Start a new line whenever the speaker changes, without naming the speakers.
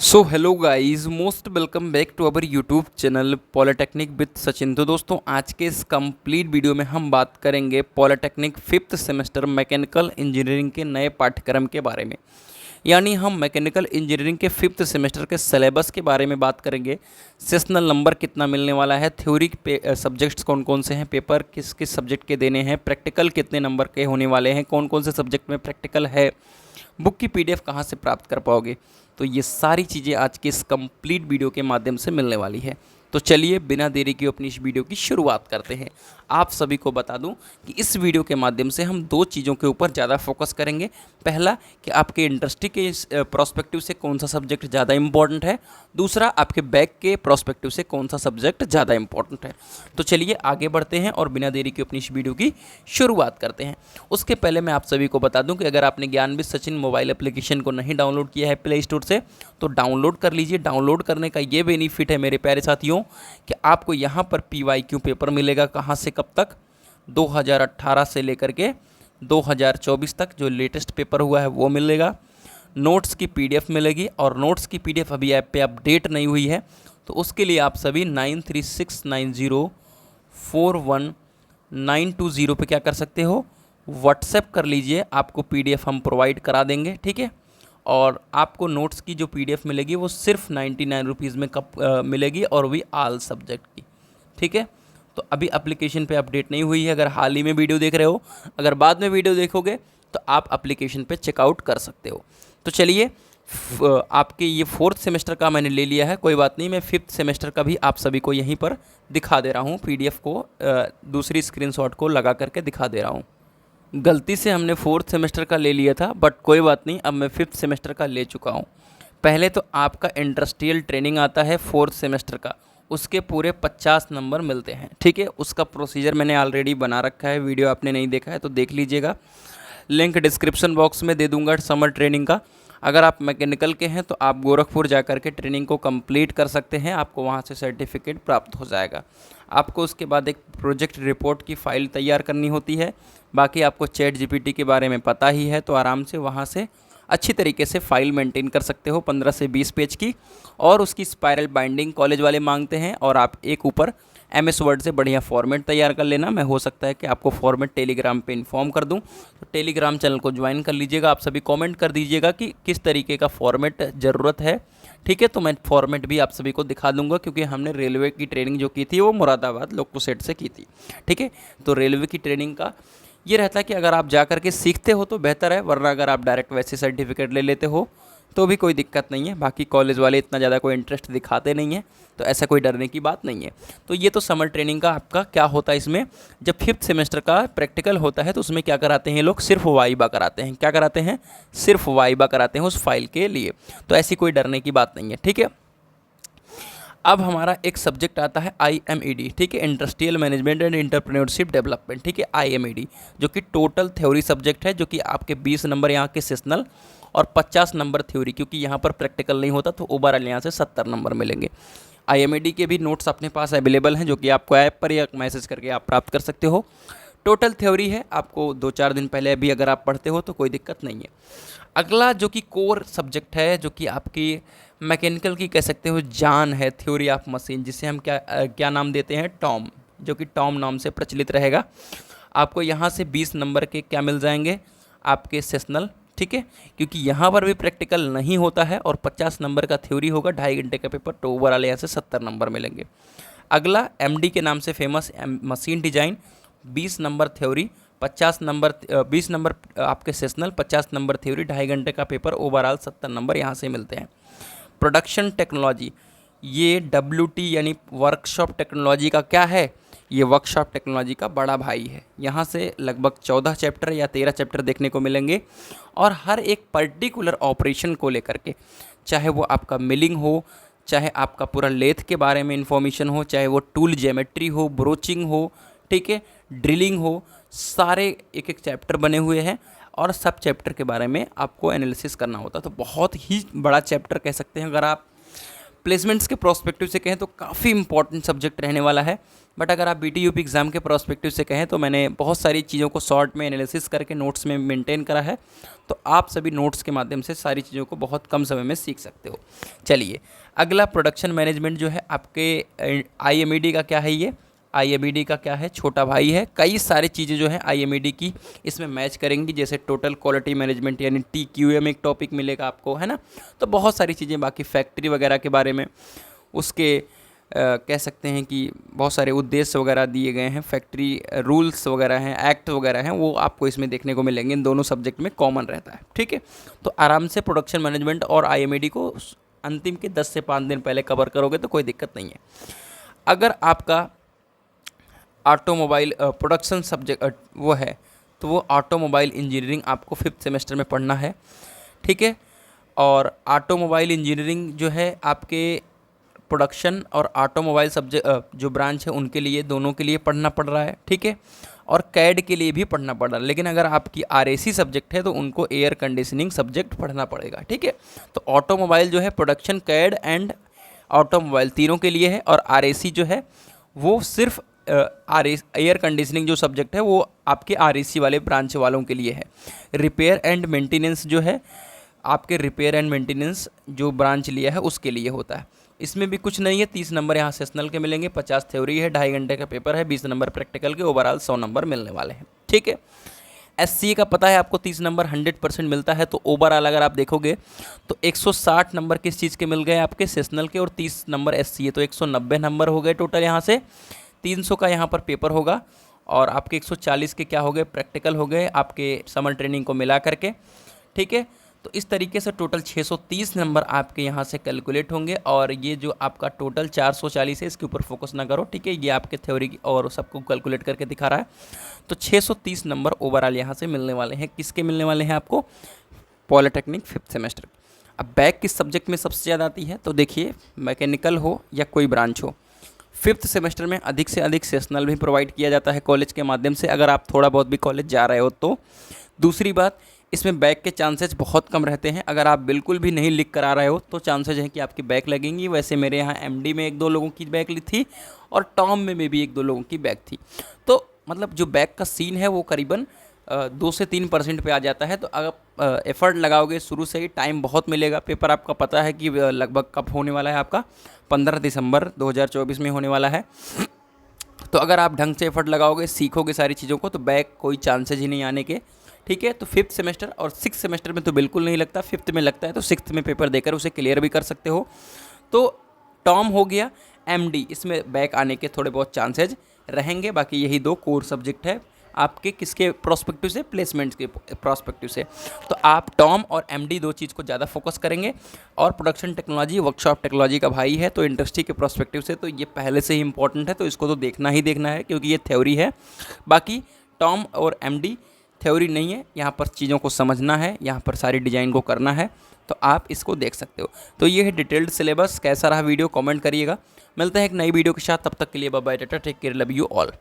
So hello guys, most welcome back to our YouTube channel polytechnic with Sachin. तो दोस्तों, आज के इस कंप्लीट वीडियो में हम बात करेंगे polytechnic fifth semester mechanical engineering के नए पाठ्यक्रम के बारे में। यानी हम मैकेनिकल इंजीनियरिंग के फिफ्थ सेमेस्टर के सिलेबस के बारे में बात करेंगे। सेशनल नंबर कितना मिलने वाला है, थ्योरी सब्जेक्ट्स कौन कौन से हैं, पेपर किस किस सब्जेक्ट के देने हैं, प्रैक्टिकल कितने नंबर के होने वाले हैं, कौन कौन से सब्जेक्ट में प्रैक्टिकल है, बुक की पीडीएफ कहाँ से प्राप्त कर पाओगे। तो ये सारी चीज़ें आज के इस कंप्लीट वीडियो के माध्यम से मिलने वाली है। तो चलिए बिना देरी के अपनी इस वीडियो की शुरुआत करते हैं। आप सभी को बता दूं कि इस वीडियो के माध्यम से हम दो चीज़ों के ऊपर ज़्यादा फोकस करेंगे। पहला कि आपके इंडस्ट्री के प्रोस्पेक्टिव से कौन सा सब्जेक्ट ज़्यादा इंपॉर्टेंट है, दूसरा आपके बैक के प्रोस्पेक्टिव से कौन सा सब्जेक्ट ज़्यादा इंपॉर्टेंट है। तो चलिए आगे बढ़ते हैं और बिना देरी के अपनी इस वीडियो की शुरुआत करते हैं। उसके पहले मैं आप सभी को बता दूं कि अगर आपने ज्ञानविद सचिन मोबाइल एप्लीकेशन को नहीं डाउनलोड किया है प्ले स्टोर से, तो डाउनलोड कर लीजिए। डाउनलोड करने का ये बेनिफिट है मेरे प्यारे साथियों कि आपको यहाँ पर PYQ पेपर मिलेगा। कहाँ से कब तक? 2018 से लेकर के 2024 तक जो लेटेस्ट पेपर हुआ है वो मिलेगा। नोट्स की PDF मिलेगी और नोट्स की PDF अभी ऐप पे अपडेट नहीं हुई है, तो उसके लिए आप सभी 9369041920 पे क्या कर सकते हो, व्हाट्सएप कर लीजिए। आपको PDF हम प्रोवाइड करा देंगे, ठीक है। और आपको नोट्स की जो PDF मिलेगी वो सिर्फ 99 रुपीज़ में कब मिलेगी, और भी ऑल सब्जेक्ट की, ठीक है। तो अभी एप्लीकेशन पे अपडेट नहीं हुई है। अगर हाल ही में वीडियो देख रहे हो, अगर बाद में वीडियो देखोगे तो आप एप्लीकेशन पे चेकआउट कर सकते हो। तो चलिए, आपके ये फोर्थ सेमेस्टर का मैंने ले लिया है, कोई बात नहीं, मैं फिफ्थ सेमेस्टर का भी आप सभी को यहीं पर दिखा दे रहा हूँ। PDF को दूसरी स्क्रीनशॉट को लगा करके दिखा दे रहा हूँ। गलती से हमने फोर्थ सेमेस्टर का ले लिया था, बट कोई बात नहीं, अब मैं फिफ्थ सेमेस्टर का ले चुका हूँ। पहले तो आपका इंडस्ट्रियल ट्रेनिंग आता है फोर्थ सेमेस्टर का, उसके पूरे 50 नंबर मिलते हैं, ठीक है। उसका प्रोसीजर मैंने ऑलरेडी बना रखा है, वीडियो आपने नहीं देखा है तो देख लीजिएगा। लिंक डिस्क्रिप्शन बॉक्स में दे दूंगा समर ट्रेनिंग का। अगर आप मैकेनिकल के हैं तो आप गोरखपुर जा कर के ट्रेनिंग को कंप्लीट कर सकते हैं, आपको वहाँ से सर्टिफिकेट प्राप्त हो जाएगा। आपको उसके बाद एक प्रोजेक्ट रिपोर्ट की फ़ाइल तैयार करनी होती है। बाकी आपको ChatGPT के बारे में पता ही है, तो आराम से वहाँ से अच्छी तरीके से फ़ाइल मेंटेन कर सकते हो 15 से 20 पेज की। और उसकी स्पायरल बाइंडिंग कॉलेज वाले मांगते हैं, और आप एक ऊपर MS वर्ड से बढ़िया फॉर्मेट तैयार कर लेना। मैं हो सकता है कि आपको फॉर्मेट टेलीग्राम पे इन्फॉर्म कर दूं, तो टेलीग्राम चैनल को ज्वाइन कर लीजिएगा। आप सभी कमेंट कर दीजिएगा कि किस तरीके का फॉर्मेट ज़रूरत है, ठीक है। तो मैं फॉर्मेट भी आप सभी को दिखा दूंगा, क्योंकि हमने रेलवे की ट्रेनिंग जो की थी वो मुरादाबाद लोको सेट से की थी, ठीक है। तो रेलवे की ट्रेनिंग का ये रहता है कि अगर आप जा कर के सीखते हो तो बेहतर है, वरना अगर आप डायरेक्ट वैसे सर्टिफिकेट ले लेते हो तो भी कोई दिक्कत नहीं है। बाकी कॉलेज वाले इतना ज़्यादा कोई इंटरेस्ट दिखाते नहीं हैं, तो ऐसा कोई डरने की बात नहीं है। तो ये तो समर ट्रेनिंग का आपका क्या होता है। इसमें जब फिफ्थ सेमेस्टर का प्रैक्टिकल होता है तो उसमें क्या कराते हैं ये लोग, सिर्फ वाइबा कराते हैं। क्या कराते हैं? सिर्फ वाइबा कराते हैं उस फाइल के लिए। तो ऐसी कोई डरने की बात नहीं है, ठीक है। अब हमारा एक सब्जेक्ट आता है IMED, ठीक है, industrial management and entrepreneurship development, ठीक है, IMED, जो कि टोटल थ्योरी सब्जेक्ट है, जो कि आपके 20 नंबर यहाँ के सेशनल और 50 नंबर थ्योरी, क्योंकि यहाँ पर प्रैक्टिकल नहीं होता तो ओवरऑल यहाँ से 70 नंबर मिलेंगे। IMED के भी नोट्स अपने पास अवेलेबल हैं, जो कि आपको ऐप पर या मैसेज करके आप प्राप्त कर सकते हो। टोटल थ्योरी है, आपको 2-4 दिन पहले भी अगर आप पढ़ते हो तो कोई दिक्कत नहीं है। अगला जो कि कोर सब्जेक्ट है, जो कि आपकी मैकेनिकल की कह सकते हो जान है, थ्योरी ऑफ मशीन, जिसे हम क्या नाम देते हैं, टॉम, जो कि टॉम नाम से प्रचलित रहेगा। आपको यहाँ से 20 नंबर के क्या मिल जाएंगे, आपके सेशनल, ठीक है, क्योंकि यहाँ पर भी प्रैक्टिकल नहीं होता है, और 50 नंबर का थ्योरी होगा, 2.5 घंटे का पेपर, तो ओवरऑल यहाँ से 70 नंबर मिलेंगे। अगला MD के नाम से famous machine design, 20 number theory, 50 number 20 number आपके सेशनल, 50 नंबर थ्योरी, 2.5 घंटे का पेपर, ओवरऑल 70 नंबर यहाँ से मिलते हैं। प्रोडक्शन टेक्नोलॉजी, ये WT यानी वर्कशॉप टेक्नोलॉजी का क्या है, ये वर्कशॉप टेक्नोलॉजी का बड़ा भाई है। यहाँ से लगभग 14 चैप्टर या 13 चैप्टर देखने को मिलेंगे, और हर एक पर्टिकुलर ऑपरेशन को लेकर के, चाहे वो आपका मिलिंग हो, चाहे आपका पूरा लेथ के बारे में इंफॉर्मेशन हो, चाहे वो टूल ज्योमेट्री हो, ब्रोचिंग हो, ठीक है, ड्रिलिंग हो, सारे एक एक चैप्टर बने हुए हैं, और सब चैप्टर के बारे में आपको एनालिसिस करना होता है। तो बहुत ही बड़ा चैप्टर कह सकते हैं। अगर आप प्लेसमेंट्स के प्रोस्पेक्टिव से कहें तो काफ़ी इंपॉर्टेंट सब्जेक्ट रहने वाला है, बट अगर आप BT UP एग्ज़ाम के प्रोस्पेक्टिव से कहें तो मैंने बहुत सारी चीज़ों को शॉर्ट में एनालिसिस करके नोट्स में मेंटेन करा है, तो आप सभी नोट्स के माध्यम से सारी चीज़ों को बहुत कम समय में सीख सकते हो। चलिए, अगला प्रोडक्शन मैनेजमेंट जो है आपके IMED का क्या है, ये IMED का क्या है, छोटा भाई है। कई सारी चीज़ें जो है IMED की इसमें मैच करेंगी, जैसे टोटल क्वालिटी मैनेजमेंट यानी TQM एक टॉपिक मिलेगा आपको, है ना। तो बहुत सारी चीज़ें, बाकी फैक्ट्री वगैरह के बारे में उसके कह सकते हैं कि बहुत सारे उद्देश्य वगैरह दिए गए हैं, फैक्ट्री रूल्स वगैरह हैं, एक्ट वगैरह हैं, वो आपको इसमें देखने को मिलेंगे। इन दोनों सब्जेक्ट में कॉमन रहता है, ठीक है। तो आराम से प्रोडक्शन मैनेजमेंट और IMED को अंतिम के 10 से 5 दिन पहले कवर करोगे तो कोई दिक्कत नहीं है। अगर आपका ऑटोमोबाइल प्रोडक्शन सब्जेक्ट वो है, तो वो ऑटोमोबाइल इंजीनियरिंग आपको 5th सेमेस्टर में पढ़ना है, ठीक है। और ऑटोमोबाइल इंजीनियरिंग जो है आपके प्रोडक्शन और ऑटोमोबाइल सब्जेक्ट जो ब्रांच है उनके लिए, दोनों के लिए पढ़ना पड़ रहा है, ठीक है। और कैड के लिए भी पढ़ना पड़ रहा है, लेकिन अगर आपकी RAC सब्जेक्ट है तो उनको एयर कंडीशनिंग सब्जेक्ट पढ़ना पड़ेगा, ठीक है। तो ऑटोमोबाइल जो है प्रोडक्शन, कैड एंड ऑटोमोबाइल तीनों के लिए है, और RAC जो है वो सिर्फ एयर कंडीशनिंग जो सब्जेक्ट है वो आपके RAC वाले ब्रांच वालों के लिए है। रिपेयर एंड मेंटेनेंस जो है आपके रिपेयर एंड मेंटेनेंस जो ब्रांच लिया है उसके लिए होता है। इसमें भी कुछ नहीं है, 30 नंबर यहाँ सेशनल के मिलेंगे, 50 थ्योरी है, 2.5 घंटे का पेपर है, 20 नंबर प्रैक्टिकल के, ओवरऑल 100 नंबर मिलने वाले हैं, ठीक है। SCA का पता है आपको 30 नंबर 100% मिलता है, तो ओवरऑल अगर आप देखोगे तो 160 नंबर किस चीज़ के मिल गए आपके सेशनल के, और 30 नंबर SCA, तो 190 नंबर हो गए टोटल। यहाँ से 300 का यहाँ पर पेपर होगा, और आपके 140 के क्या हो गए, प्रैक्टिकल हो गए आपके समर ट्रेनिंग को मिला करके, ठीक है। तो इस तरीके से टोटल 630 नंबर आपके यहाँ से कैलकुलेट होंगे, और ये जो आपका टोटल 440 है इसके ऊपर फोकस ना करो, ठीक है। ये आपके थ्योरी की और सबको कैलकुलेट करके दिखा रहा है। तो 630 नंबर ओवरऑल यहाँ से मिलने वाले हैं। किसके मिलने वाले हैं आपको? Polytechnic 5th semester. अब बैक किस सब्जेक्ट में सबसे ज़्यादा आती है? तो देखिए, मैकेनिकल हो या कोई ब्रांच हो, 5th सेमेस्टर में अधिक से अधिक सेशनल भी प्रोवाइड किया जाता है कॉलेज के माध्यम से, अगर आप थोड़ा बहुत भी कॉलेज जा रहे हो तो। दूसरी बात, इसमें बैक के चांसेस बहुत कम रहते हैं। अगर आप बिल्कुल भी नहीं लिख कर आ रहे हो तो चांसेस हैं कि आपकी बैक लगेंगी। वैसे मेरे यहाँ MD में 1-2 लोगों की बैक ली थी, और टॉम में भी 1-2 लोगों की बैक थी। तो मतलब जो बैक का सीन है वो करीबन 2 से 3% पे आ जाता है। तो अगर एफर्ट लगाओगे शुरू से ही, टाइम बहुत मिलेगा। पेपर आपका पता है कि लगभग कब होने वाला है, आपका 15 दिसंबर 2024 में होने वाला है। तो अगर आप ढंग से एफर्ट लगाओगे, सीखोगे सारी चीज़ों को, तो बैक कोई चांसेज ही नहीं आने के, ठीक है। तो 5th सेमेस्टर और 6th सेमेस्टर में तो बिल्कुल नहीं लगता, 5th में लगता है, तो 6th में पेपर देकर उसे क्लियर भी कर सकते हो। तो टॉम हो गया, MD, इसमें बैक आने के थोड़े बहुत चांसेज रहेंगे। बाकी यही 2 कोर सब्जेक्ट है आपके, किसके प्रोस्पेक्टिव से? प्लेसमेंट्स के प्रोस्पेक्टिव से। तो आप टॉम और MD 2 चीज़ को ज़्यादा फोकस करेंगे। और प्रोडक्शन टेक्नोलॉजी वर्कशॉप टेक्नोलॉजी का भाई है, तो इंडस्ट्री के प्रोस्पेक्टिव से तो ये पहले से ही इंपॉर्टेंट है, तो इसको तो देखना ही देखना है, क्योंकि ये थ्योरी है। बाकी टॉम और MD थ्योरी नहीं है, यहाँ पर चीज़ों को समझना है, यहाँ पर सारी डिज़ाइन को करना है, तो आप इसको देख सकते हो। तो ये है डिटेल्ड सिलेबस। कैसा रहा वीडियो कमेंट करिएगा। मिलते हैं एक नई वीडियो के साथ, तब तक के लिए bye bye, tata, take care, love you all.